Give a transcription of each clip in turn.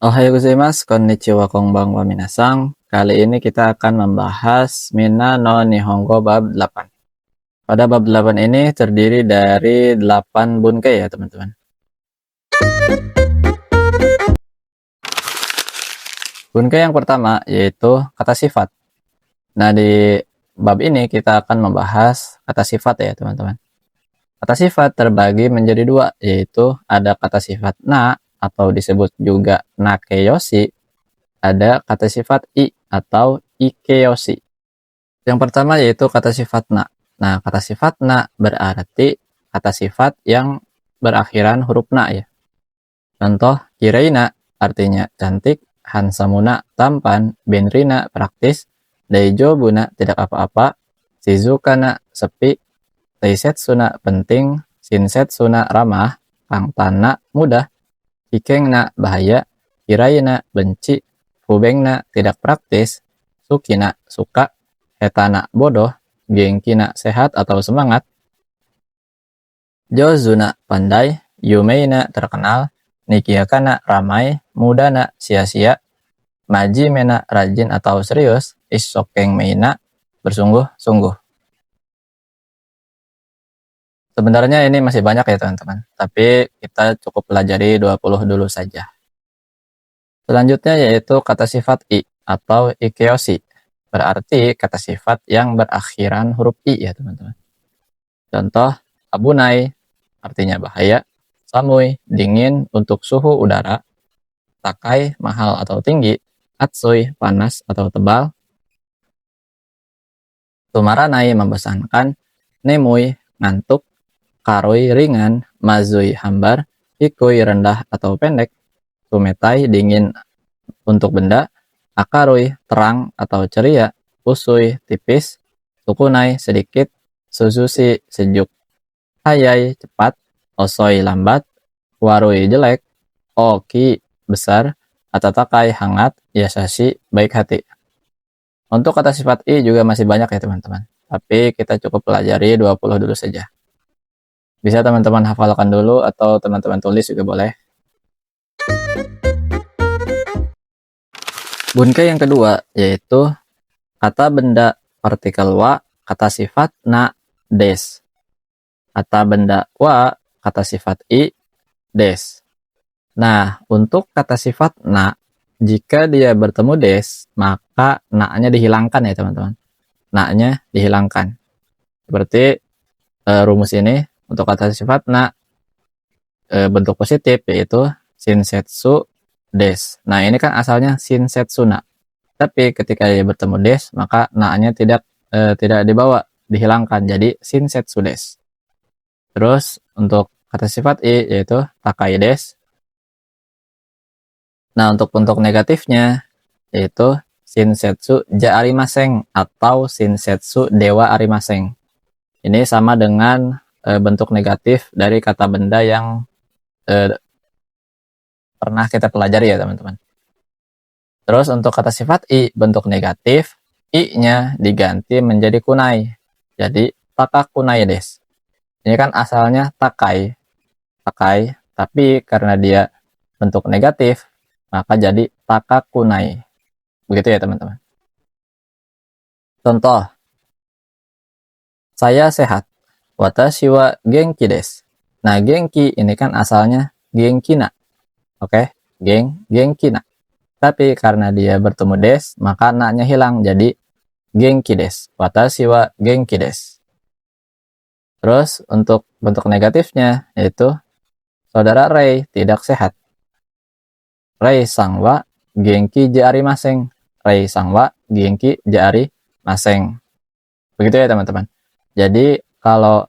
Ohayo gozaimasu, konnichiwa, konbanwa minasang. Kali ini kita akan membahas Minna no Nihongo bab 8. Pada bab 8 ini terdiri dari 8 bunkai ya teman-teman. Bunkai yang pertama yaitu kata sifat. Nah, di bab ini kita akan membahas kata sifat ya teman-teman. Kata sifat terbagi menjadi dua, yaitu ada kata sifat na atau disebut juga nakeyoshi, ada kata sifat i atau ikeyoshi. Yang pertama yaitu kata sifat na. Nah, kata sifat na berarti kata sifat yang berakhiran huruf na ya. Contoh, kireina artinya cantik, hansamuna tampan, benrina praktis, daijobuna tidak apa-apa, shizukana sepi, teisetsuna penting, shinsetsuna ramah, kangtana mudah, hikengna bahaya, kiraina benci, fubengna tidak praktis, sukina suka, hetana bodoh, gengkina sehat atau semangat, jozuna pandai, yumeina terkenal, nikiakana ramai, mudana sia-sia, majimena rajin atau serius, isokeng meina bersungguh-sungguh. Sebenarnya ini masih banyak ya teman-teman, tapi kita cukup pelajari 20 dulu saja. Selanjutnya yaitu kata sifat i atau ikeyoshi. Berarti kata sifat yang berakhiran huruf i ya teman-teman. Contoh, abunai artinya bahaya, samui dingin untuk suhu udara, takai mahal atau tinggi, atsui panas atau tebal, tumaranai membosankan, nemui ngantuk, karui ringan, mazui hambar, hikui rendah atau pendek, tumetai dingin untuk benda, akarui terang atau ceria, usui tipis, sukunai sedikit, suzushi sejuk, hayai cepat, osoi lambat, warui jelek, oki besar, atatakai hangat, yasashi baik hati. Untuk kata sifat i juga masih banyak ya teman-teman, tapi kita cukup pelajari 20 dulu saja. Bisa teman-teman hafalkan dulu atau teman-teman tulis juga boleh. Bunkai yang kedua yaitu kata benda partikel wa, kata sifat na, des. Kata benda wa, kata sifat i, des. Nah, untuk kata sifat na, jika dia bertemu des, maka na-nya dihilangkan ya teman-teman. Na-nya dihilangkan. Seperti rumus ini. Untuk kata sifat na, bentuk positif yaitu shinsetsu des. Nah, ini kan asalnya shinsetsu na. Tapi ketika dia bertemu des, maka na-nya tidak dibawa, dihilangkan jadi shinsetsu des. Terus untuk kata sifat i yaitu takai des. Nah, untuk bentuk negatifnya yaitu shinsetsu ja arimaseng atau shinsetsu dewa arimaseng. Ini sama dengan bentuk negatif dari kata benda yang pernah kita pelajari ya teman-teman. Terus untuk kata sifat i bentuk negatif, i-nya diganti menjadi kunai. Jadi taka kunai des. Ini kan asalnya takai, tapi karena dia bentuk negatif, maka jadi taka kunai. Begitu ya teman-teman. Contoh, saya sehat. Watashi wa genki desu. Nah, genki ini kan asalnya genkina. Oke, genkina. Tapi karena dia bertemu des, maka na-nya hilang jadi genki desu. Watashi wa genki desu. Terus untuk bentuk negatifnya yaitu saudara Rei tidak sehat. Rei sang wa genki ja arimaseng. Rei sang wa genki ja arimaseng. Begitu ya teman-teman. Jadi kalau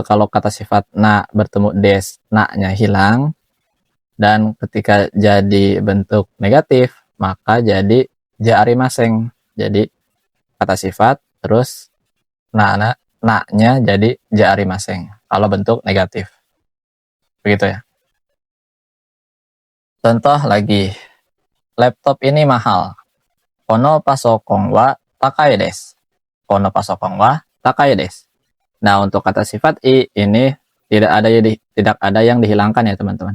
kalau kata sifat na bertemu des, na-nya hilang, dan ketika jadi bentuk negatif maka jadi ja arimaseng. Jadi kata sifat terus na-nya jadi ja arimaseng kalau bentuk negatif. Begitu ya. Contoh lagi, laptop ini mahal. Kono pasokong wa takai desu. Kono pasokong wa takai desu. Nah, untuk kata sifat i ini tidak ada yang dihilangkan ya teman-teman.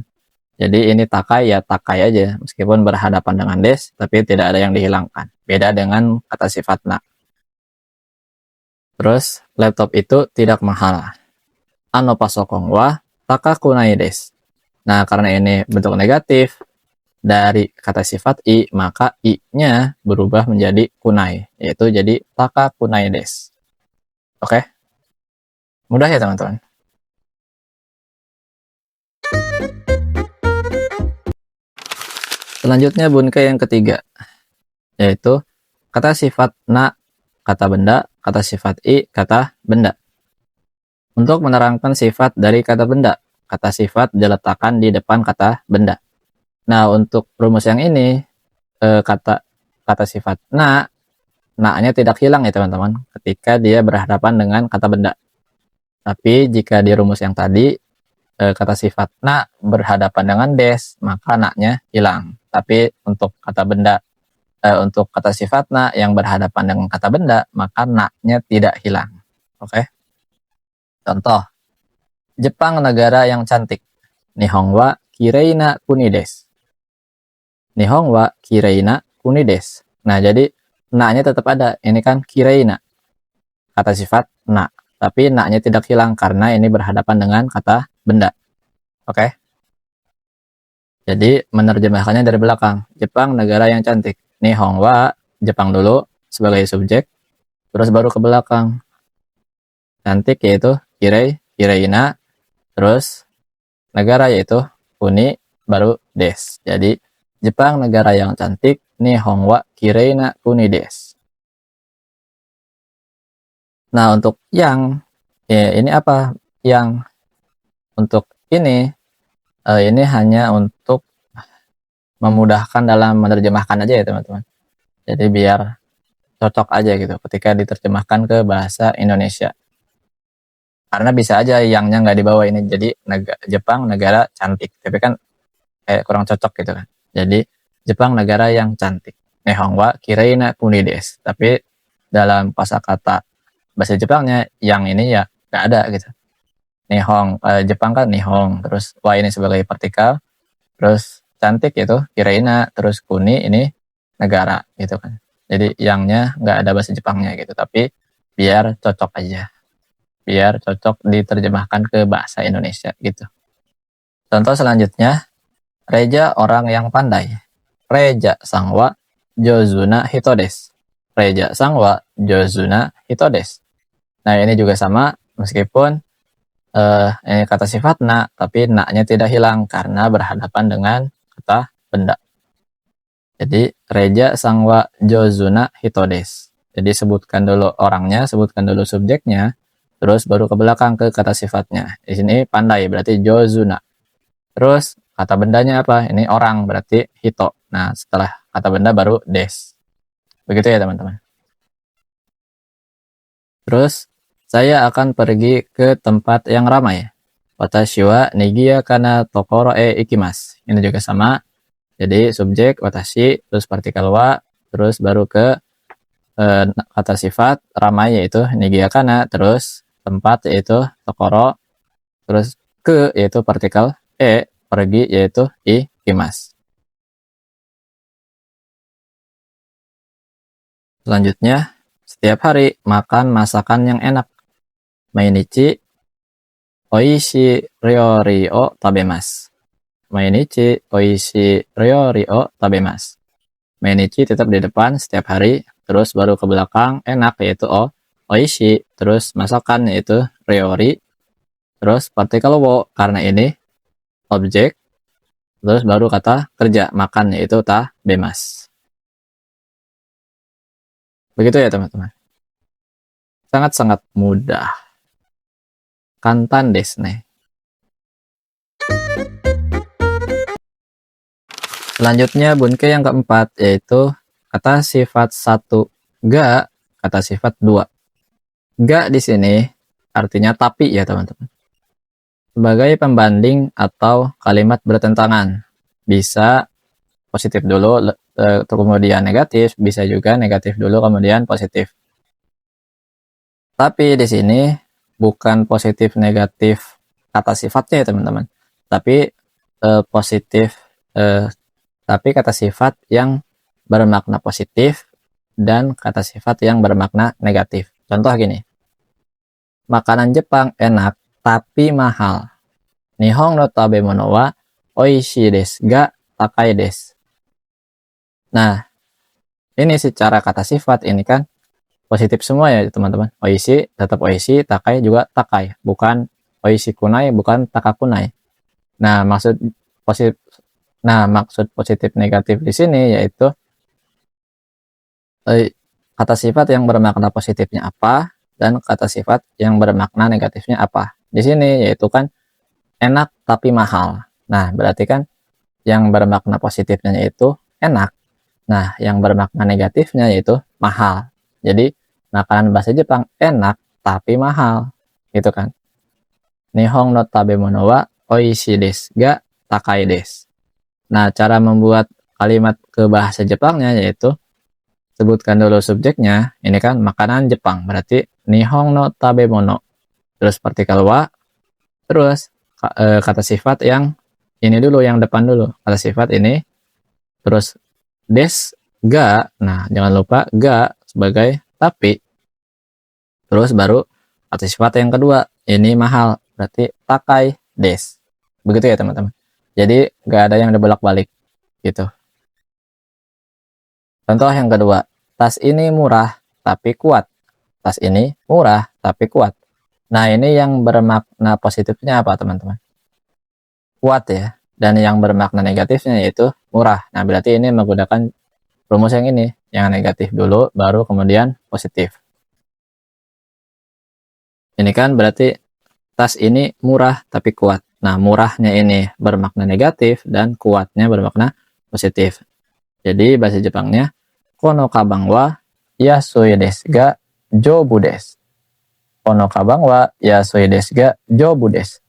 Jadi ini takai ya takai aja, meskipun berhadapan dengan des, tapi tidak ada yang dihilangkan. Beda dengan kata sifat na. Terus, laptop itu tidak mahal. Ano pasokong wa takakunai des. Nah, karena ini bentuk negatif dari kata sifat i, maka i-nya berubah menjadi kunai, yaitu jadi takakunai des. Oke? Mudah ya, teman-teman? Selanjutnya bunke yang ketiga, yaitu kata sifat na, kata benda, kata sifat i, kata benda. Untuk menerangkan sifat dari kata benda, kata sifat diletakkan di depan kata benda. Nah, untuk rumus yang ini, kata sifat na-nya tidak hilang ya teman-teman, ketika dia berhadapan dengan kata benda. Tapi jika di rumus yang tadi, kata sifat na berhadapan dengan des, maka na-nya hilang. Tapi untuk kata benda, untuk kata sifat na yang berhadapan dengan kata benda, maka na-nya tidak hilang. Oke? Contoh, Jepang negara yang cantik. Nihon wa kirei na kuni desu. Nihon wa kirei na kuni desu. Nah, jadi na-nya tetap ada. Ini kan kirei na. Kata sifat na. Tapi na-nya tidak hilang karena ini berhadapan dengan kata benda. Oke? Jadi menerjemahkannya dari belakang. Jepang negara yang cantik. Nihon wa, Jepang dulu sebagai subjek. Terus baru ke belakang. Cantik yaitu kirei na. Terus negara yaitu kuni, baru des. Jadi Jepang negara yang cantik, Nihon wa kirei na kuni desu. Nah, untuk yang ini apa? Yang untuk ini hanya untuk memudahkan dalam menerjemahkan aja ya teman-teman. Jadi biar cocok aja gitu ketika diterjemahkan ke bahasa Indonesia. Karena bisa aja yangnya nggak dibawa ini, jadi Jepang negara cantik, tapi kan kayak kurang cocok gitu kan. Jadi Jepang negara yang cantik. Nihon wa kirei na kuni desu. Tapi dalam kosakata bahasa Jepangnya yang ini ya nggak ada gitu. Nihon, Jepang kan Nihon, terus wa ini sebagai partikel, terus cantik itu kirei na, terus kuni ini negara gitu kan. Jadi yangnya nggak ada bahasa Jepangnya gitu, tapi biar cocok aja. Biar cocok diterjemahkan ke bahasa Indonesia gitu. Contoh selanjutnya, Reja orang yang pandai. Reja sangwa jozuna hito desu. Reja sangwa jozuna hito desu. Nah, ini juga sama, meskipun ini kata sifat na, tapi na-nya tidak hilang karena berhadapan dengan kata benda. Jadi, Reja sangwa jozuna hito desu. Jadi, sebutkan dulu orangnya, sebutkan dulu subjeknya, terus baru ke belakang ke kata sifatnya. Di sini pandai berarti jozuna. Terus kata bendanya apa? Ini orang berarti hito. Nah, setelah kata benda baru des. Begitu ya teman-teman. Terus saya akan pergi ke tempat yang ramai. Watashi wa nigiya kana tokoro e ikimasu. Ini juga sama. Jadi subjek watashi, terus partikel wa, terus baru ke kata sifat ramai yaitu nigiya kana, terus tempat yaitu tokoro, terus ke yaitu partikel e, pergi yaitu ikimasu. Selanjutnya, setiap hari makan masakan yang enak. Mainichi oishi ryori o tabemasu. Mainichi oishi ryori o tabemasu. Mainichi tetap di depan setiap hari, terus baru ke belakang enak yaitu oishi, terus masakan yaitu ryori, terus partikel wo karena ini objek, terus baru kata kerja makan yaitu tabemasu. Begitu ya teman-teman. Sangat-sangat mudah. Kantan desu ne. Selanjutnya bunke yang keempat yaitu kata sifat 1 ga, kata sifat 2. Ga di sini artinya tapi ya teman-teman. Sebagai pembanding atau kalimat bertentangan. Bisa positif dulu kemudian negatif, bisa juga negatif dulu kemudian positif. Tapi di sini bukan positif negatif kata sifatnya ya teman-teman. Tapi positif, tapi kata sifat yang bermakna positif dan kata sifat yang bermakna negatif. Contoh gini, makanan Jepang enak tapi mahal. Nihon no tabemono wa oishii desu ga takai desu. Nah, ini secara kata sifat ini kan positif semua ya teman-teman. Oishi tetap oishi, takai juga takai, bukan oishi kunai, bukan takakunai. Nah, maksud positif negatif di sini yaitu kata sifat yang bermakna positifnya apa dan kata sifat yang bermakna negatifnya apa. Di sini yaitu kan enak tapi mahal. Nah, berarti kan yang bermakna positifnya yaitu enak. Nah, yang bermakna negatifnya yaitu mahal. Jadi, makanan bahasa Jepang enak tapi mahal. Gitu kan. Nihon no tabemono wa oishii desu ga takai desu. Nah, cara membuat kalimat ke bahasa Jepangnya yaitu sebutkan dulu subjeknya. Ini kan makanan Jepang, berarti Nihon no tabemono. Terus partikel wa, terus kata sifat yang ini dulu, yang depan dulu. Kata sifat ini, terus des, ga. Nah, jangan lupa ga sebagai tapi. Terus baru kata sifat yang kedua, ini mahal, berarti takai des. Begitu ya teman-teman. Jadi gak ada yang dibolak-balik gitu. Contoh yang kedua, tas ini murah tapi kuat. Tas ini murah tapi kuat. Nah, ini yang bermakna positifnya apa teman-teman? Kuat ya. Dan yang bermakna negatifnya yaitu murah. Nah, berarti ini menggunakan rumus yang ini. Yang negatif dulu, baru kemudian positif. Ini kan berarti tas ini murah tapi kuat. Nah, murahnya ini bermakna negatif dan kuatnya bermakna positif. Jadi bahasa Jepangnya kono kabang wa yasui desu ga jobu desu. Kono kabang wa yasui desu ga jobu desu.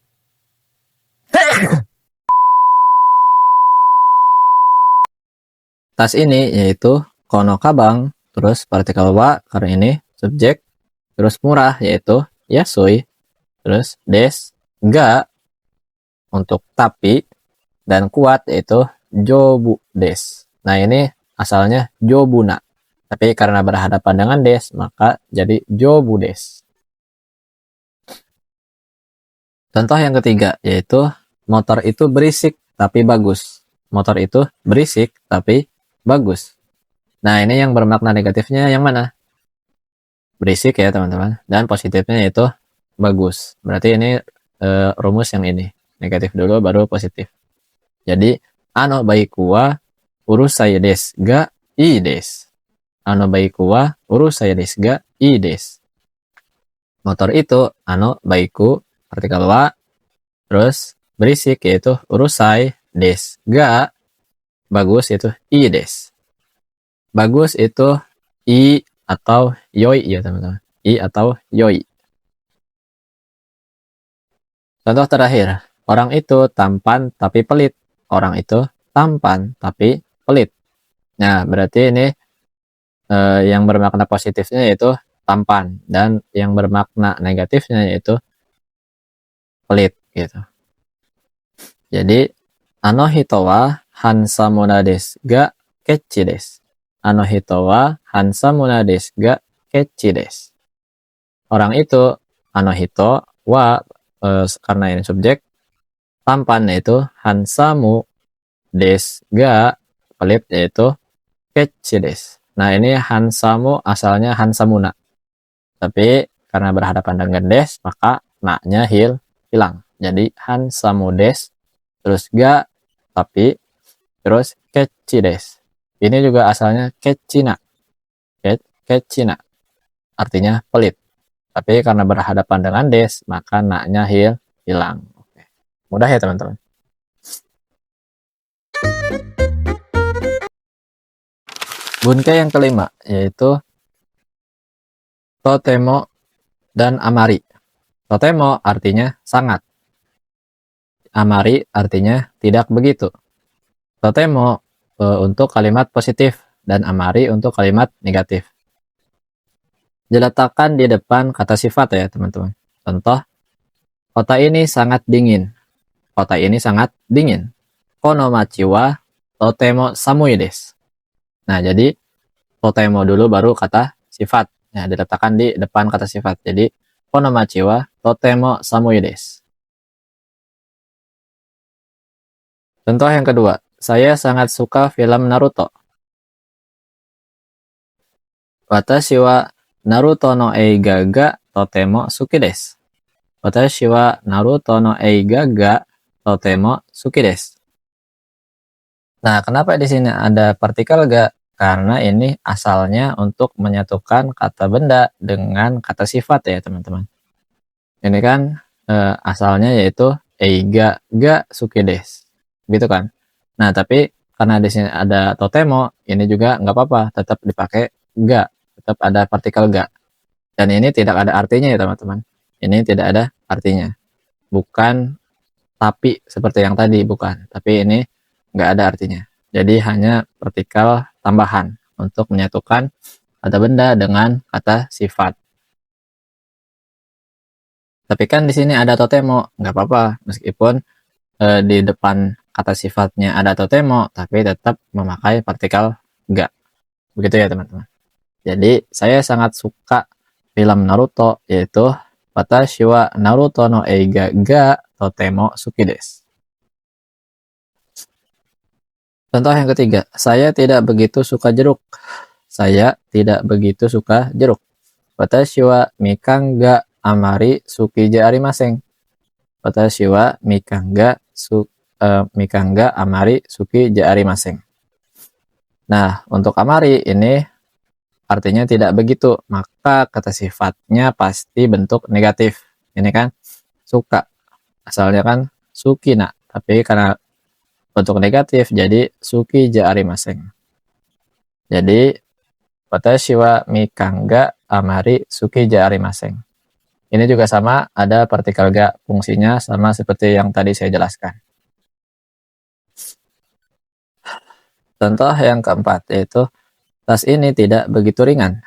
Tas ini yaitu kono kabang, terus partikel wa karena ini subjek, terus murah yaitu yasui, terus des ga untuk tapi, dan kuat yaitu jobu des. Nah, ini asalnya jobuna, tapi karena berhadapan dengan des maka jadi jobu des. Contoh yang ketiga yaitu motor itu berisik tapi bagus. Motor itu berisik tapi bagus. Nah, ini yang bermakna negatifnya yang mana? Berisik ya teman-teman. Dan positifnya yaitu bagus. Berarti ini rumus yang ini. Negatif dulu baru positif. Jadi ano baiku wa urusai desu ga ii desu. Ano baiku wa urusai desu ga ii desu. Motor itu ano baiku partikel wa, terus berisik yaitu urusai, desu ga bagus yaitu ii desu. Bagus itu i atau yoi ya teman-teman. I atau yoi. Contoh terakhir, orang itu tampan tapi pelit. Orang itu tampan tapi pelit. Nah, berarti ini yang bermakna positifnya yaitu tampan dan yang bermakna negatifnya yaitu pelit gitu. Jadi ano hito wa hansamuna desu ga kecchi desu. Ano hito wa hansamuna desu ga kecchi desu. Orang itu ano hito wa karena ini subjek, tampan yaitu hansamu, des ga pelit yaitu kecchi desu. Nah, ini hansamu asalnya hansamuna, tapi karena berhadapan dengan des maka na-nya hilang. Jadi hansamu des, terus ga tapi, terus kecchi desu. Ini juga asalnya kecchina, kecchina artinya pelit, tapi karena berhadapan dengan des maka na-nya hilang. Oke. Mudah ya teman-teman. Bunkai yang kelima yaitu totemo dan amari. Totemo artinya sangat. Amari artinya tidak begitu. Totemo untuk kalimat positif dan amari untuk kalimat negatif. Diletakkan di depan kata sifat ya teman-teman. Contoh, kota ini sangat dingin. Kota ini sangat dingin. konomachi wa totemo samui desu. Nah, jadi totemo dulu baru kata sifat. Ya, diletakkan di depan kata sifat. Jadi konomachi wa totemo samui desu. Contoh yang kedua, saya sangat suka film Naruto. Watashi wa Naruto no eiga ga totemo suki desu. Watashi wa Naruto no eiga ga totemo suki desu. Nah, kenapa di sini ada partikel ga? Karena ini asalnya untuk menyatukan kata benda dengan kata sifat ya, teman-teman. Ini kan asalnya yaitu eiga ga suki desu. Gitu kan? Nah, tapi karena di sini ada totemo, ini juga nggak apa-apa, tetap dipakai ga, tetap ada partikel ga. Dan ini tidak ada artinya ya, teman-teman. Ini tidak ada artinya. Bukan tapi seperti yang tadi, bukan. Tapi ini nggak ada artinya. Jadi hanya partikel tambahan untuk menyatukan kata benda dengan kata sifat. Tapi kan di sini ada totemo, nggak apa-apa. Meskipun di depan kata sifatnya ada totemo, tapi tetap memakai partikel ga. Begitu ya, teman-teman. Jadi saya sangat suka film Naruto, yaitu Watashi wa Naruto no eiga ga totemo suki desu. Contoh yang ketiga, saya tidak begitu suka jeruk. Saya tidak begitu suka jeruk. Watashi wa mikan ga amari suki ja arimasen. Watashi wa mikan ga amari suki ja arimasen. Nah, untuk amari ini artinya tidak begitu, maka kata sifatnya pasti bentuk negatif. Ini kan suka, asalnya kan suki na, tapi karena bentuk negatif jadi suki ja arimasen. Jadi watashi wa mikan ga amari suki ja arimasen. Ini juga sama, ada partikel ga, fungsinya sama seperti yang tadi saya jelaskan. Contoh yang keempat yaitu tas ini tidak begitu ringan.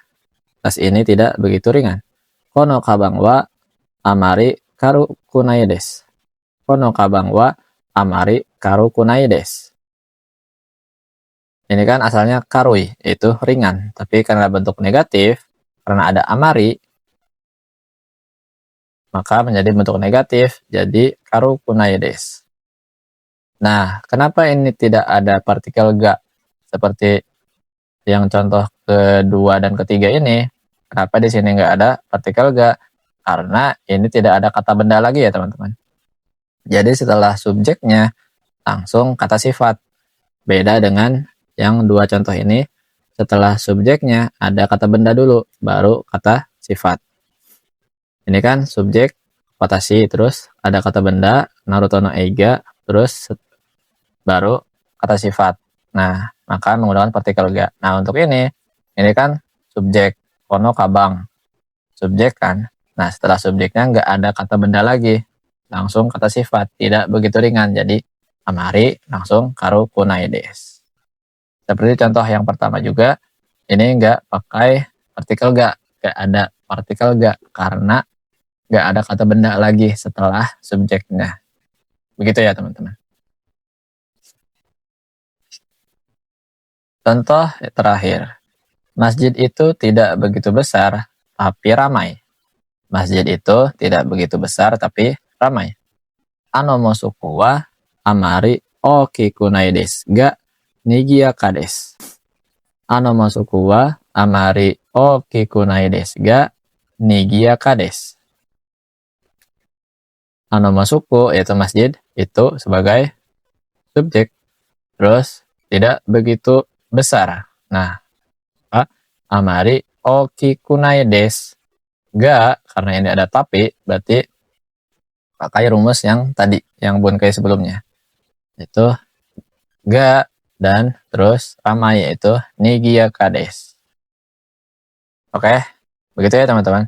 Tas ini tidak begitu ringan. Kono kabang wa amari karu kunai desu. Kono kabang wa amari karu kunai desu. Ini kan asalnya karui, itu ringan. Tapi karena bentuk negatif, karena ada amari, maka menjadi bentuk negatif, jadi karu kunai desu. Nah, kenapa ini tidak ada partikel ga? Seperti yang contoh kedua dan ketiga ini, kenapa di sini nggak ada partikel ga? Karena ini tidak ada kata benda lagi ya, teman-teman. Jadi setelah subjeknya langsung kata sifat. Beda dengan yang dua contoh ini, setelah subjeknya ada kata benda dulu, baru kata sifat. Ini kan subjek watashi, terus ada kata benda Naruto no eiga, terus baru kata sifat. Nah, maka menggunakan partikel ga. Nah, untuk ini kan subjek, kono kabang, subjek kan. Nah, setelah subjeknya nggak ada kata benda lagi, langsung kata sifat, tidak begitu ringan. Jadi amari langsung karu kunai desu. Seperti contoh yang pertama juga, ini nggak pakai partikel ga, nggak ada partikel ga karena nggak ada kata benda lagi setelah subjeknya. Begitu ya, teman-teman. Contoh terakhir, masjid itu tidak begitu besar, tapi ramai. Masjid itu tidak begitu besar, tapi ramai. Ano mosuku wa amari okiku nai desu ga nigiyaka desu. Ano mosuku wa amari okiku nai desu ga nigiyaka desu. Ano mosuku yaitu masjid, itu sebagai subjek. Terus tidak begitu besar. Nah, amari okiku nai desu ga, karena ini ada tapi, berarti pakai rumus yang tadi, yang bunkai sebelumnya. Itu ga dan terus ramai, yaitu nigiyaka desu. Oke, begitu ya, teman-teman.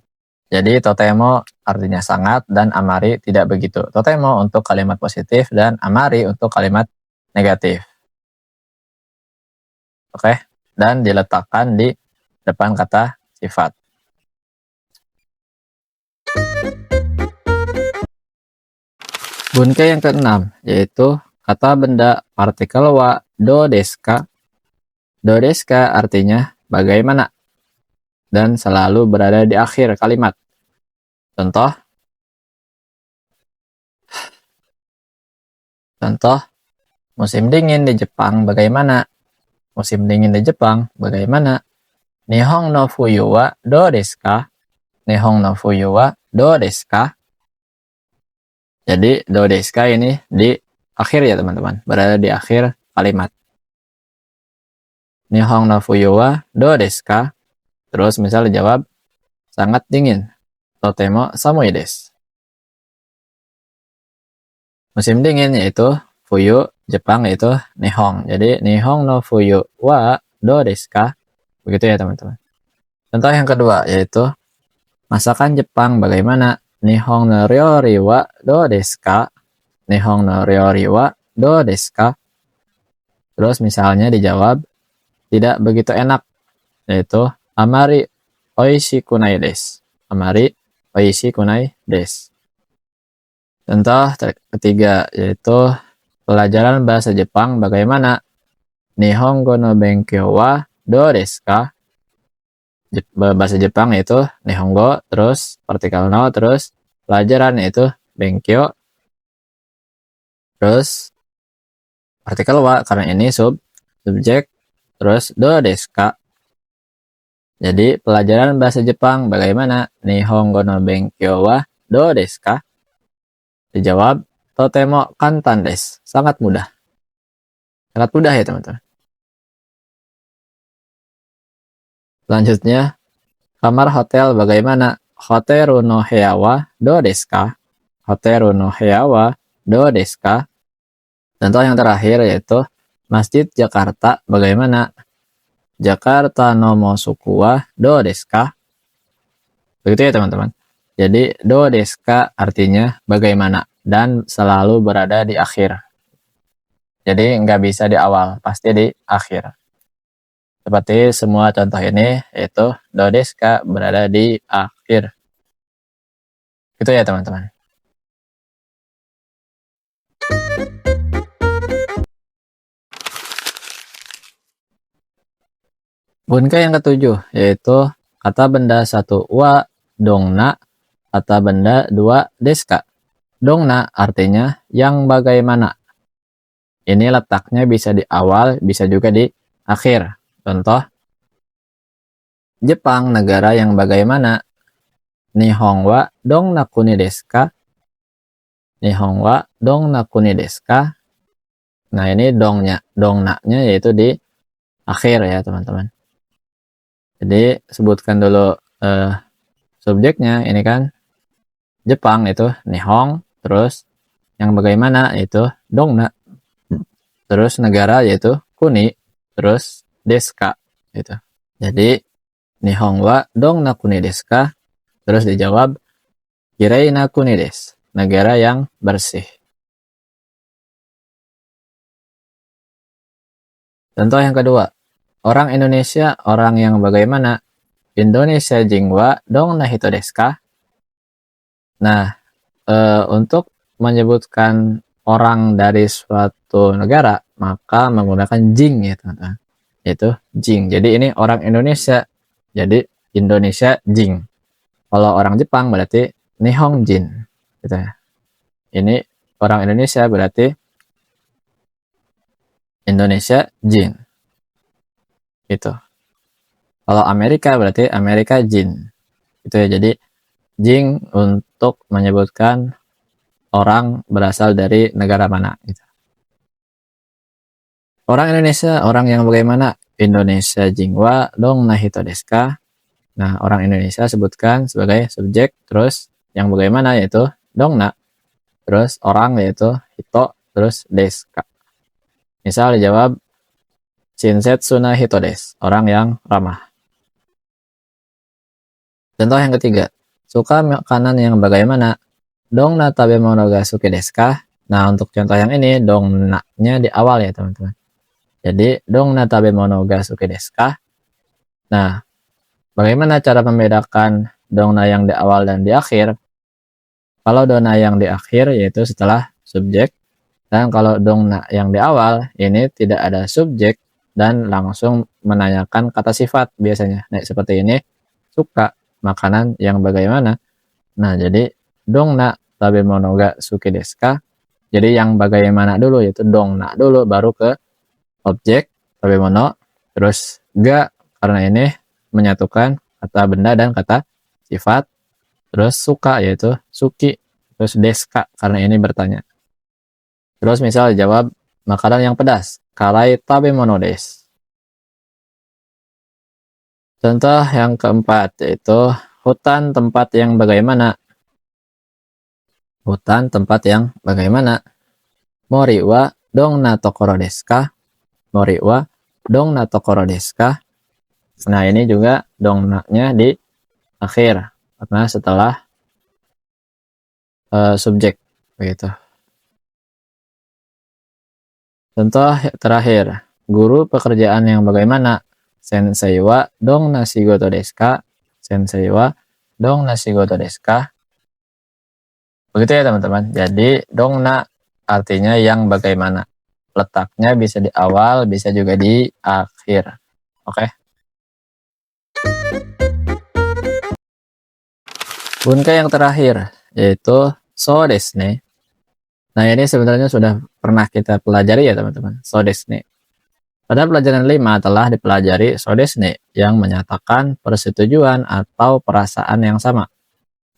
Jadi totemo artinya sangat dan amari tidak begitu. Totemo untuk kalimat positif dan amari untuk kalimat negatif. Oke, dan diletakkan di depan kata sifat. Bunkai yang keenam, yaitu kata benda partikel wa do desu ka. Do desu ka artinya bagaimana dan selalu berada di akhir kalimat. Contoh musim dingin di Jepang bagaimana? Musim dingin di Jepang bagaimana? Nihon no fuyu wa do desu ka? Nihon no fuyu wa do desu ka? Jadi do desu ka ini di akhir ya teman-teman, berada di akhir kalimat. Nihon no fuyu wa do desu ka? Terus misal dijawab sangat dingin. Totemo samui desu. Musim dingin yaitu fuyu, Jepang yaitu Nihon. Jadi Nihon no fuyu wa do desu ka? Begitu ya teman-teman. Contoh yang kedua yaitu masakan Jepang bagaimana? Nihon no ryori wa do desu ka? Nihon no ryori wa do desu ka? Terus misalnya dijawab tidak begitu enak, yaitu amari oishiku nai desu. Amari oishiku nai desu. Contoh ketiga yaitu pelajaran bahasa Jepang bagaimana? Nihongo no benkyou wa do desu ka? Bahasa Jepang yaitu Nihongo, terus partikel no, terus pelajaran yaitu benkyou, terus partikel wa karena ini subjek, terus do desu ka. Jadi pelajaran bahasa Jepang bagaimana? Nihongo no benkyou wa do desu ka? Dijawab totemo kantan desu. Sangat mudah. Sangat mudah ya teman-teman. Selanjutnya, kamar hotel bagaimana? Hoteru no heya wa do desu ka? Hoteru no heya wa do desu ka? Contoh yang terakhir yaitu Masjid Jakarta bagaimana? Jakarta no mosuku wa do desu ka? Begitu ya teman-teman. Jadi do desu ka artinya bagaimana dan selalu berada di akhir. Jadi nggak bisa di awal, pasti di akhir. Seperti semua contoh ini yaitu do desu ka berada di akhir. Gitu ya teman-teman. Bunka yang ketujuh yaitu kata benda 1 wa dongna, kata benda 2 desu ka. Dongna artinya yang bagaimana. Ini letaknya bisa di awal, bisa juga di akhir. Contoh, Jepang negara yang bagaimana? Nihon wa dongna kuni desu ka? Nihon wa dongna kuni desu ka? Nah ini dongnanya yaitu di akhir ya teman-teman. Jadi sebutkan dulu subjeknya, ini kan Jepang itu Nihon, terus yang bagaimana yaitu dongna, terus negara yaitu kuni, terus desu ka gitu. Jadi Nihon wa dongna kuni desu ka? Terus dijawab kirei na kuni desu, negara yang bersih. Contoh yang kedua, orang Indonesia orang yang bagaimana? Indonesia jing wa dongna hito desu ka? Nah, untuk menyebutkan orang dari suatu negara, maka menggunakan jing ya teman-teman. Yaitu jing. Jadi ini orang Indonesia, jadi Indonesia jing. Kalau orang Jepang berarti Nihon jin. Gitu ya. Ini orang Indonesia berarti Indonesia jin. Gitu. Kalau Amerika berarti Amerika jin. Gitu ya. Jadi jing untuk menyebutkan orang berasal dari negara mana gitu. Orang Indonesia, orang yang bagaimana? Indonesia jingwa dong nahito desu ka? Nah, orang Indonesia sebutkan sebagai subjek, terus yang bagaimana yaitu dongna, terus orang yaitu hito, terus desu ka. Misal dijawab shinsetsu na hito desu, orang yang ramah. Contoh yang ketiga, suka makanan yang bagaimana? Dongna tabemono ga suki desu ka? Nah, untuk contoh yang ini, dongna-nya di awal ya teman-teman. Jadi, dongna tabemono ga suki desu ka? Nah, bagaimana cara membedakan dongna yang di awal dan di akhir? Kalau dongna yang di akhir yaitu setelah subjek, Dan kalau dongna yang di awal, ini tidak ada subjek dan langsung menanyakan kata sifat biasanya. Nah, seperti ini, suka makanan yang bagaimana. Nah, jadi dongna tabemono ga suki desu ka? Jadi yang bagaimana dulu, yaitu dongna dulu, baru ke objek tabemono, terus ga karena ini menyatukan kata benda dan kata sifat, terus suka yaitu suki, terus deska karena ini bertanya. Terus misal jawab makanan yang pedas, karai tabemono desu. Contoh yang keempat yaitu hutan tempat yang bagaimana. Hutan tempat yang bagaimana. Mori wa dongna tokoro desu ka? Mori wa dongna tokoro desu ka? Nah, ini juga dongna-nya di akhir karena setelah subjek begitu. Contoh terakhir, guru pekerjaan yang bagaimana. Sensei wa dongna shigoto desu ka? Sensei wa dongna shigoto desu ka? Begitu ya teman-teman. Jadi dongna artinya yang bagaimana. Letaknya bisa di awal, bisa juga di akhir. Oke. Bunkai yang terakhir yaitu so desu ne. Nah, ini sebenarnya sudah pernah kita pelajari ya teman-teman. So desu ne. Pada pelajaran 5 telah dipelajari so desu ne yang menyatakan persetujuan atau perasaan yang sama.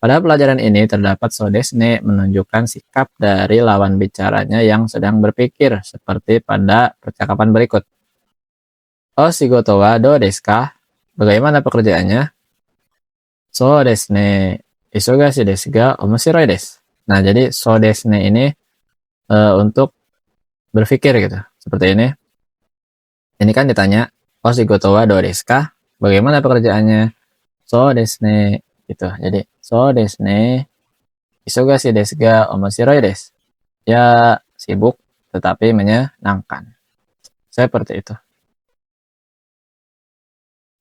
Pada pelajaran ini terdapat so desu ne menunjukkan sikap dari lawan bicaranya yang sedang berpikir seperti pada percakapan berikut. O shigoto wa dou desu ka? Bagaimana pekerjaannya? So desu ne. Isogashi desu ga omoshiroi desu. Nah, jadi so desu ne ini untuk berpikir gitu. Seperti ini. Ini kan ditanya, o shigoto wa dou desu ka? Bagaimana pekerjaannya? So desu ne. Gitu. Jadi, so desu ne. Isogashi desu ga omoshiroi desu. Ya, sibuk tetapi menyenangkan. Seperti itu.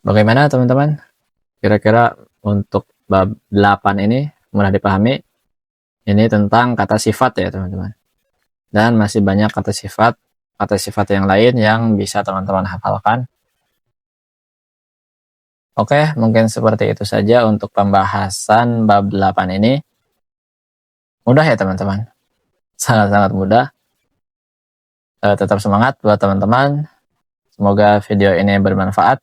Bagaimana teman-teman? Kira-kira untuk bab 8 ini mudah dipahami. Ini tentang kata sifat ya teman-teman. Dan masih banyak kata sifat yang lain yang bisa teman-teman hafalkan. Oke, mungkin seperti itu saja untuk pembahasan bab 8 ini. Mudah ya teman-teman. Sangat-sangat mudah. Tetap semangat buat teman-teman. Semoga video ini bermanfaat.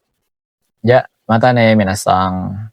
Ya, mata ne minasang.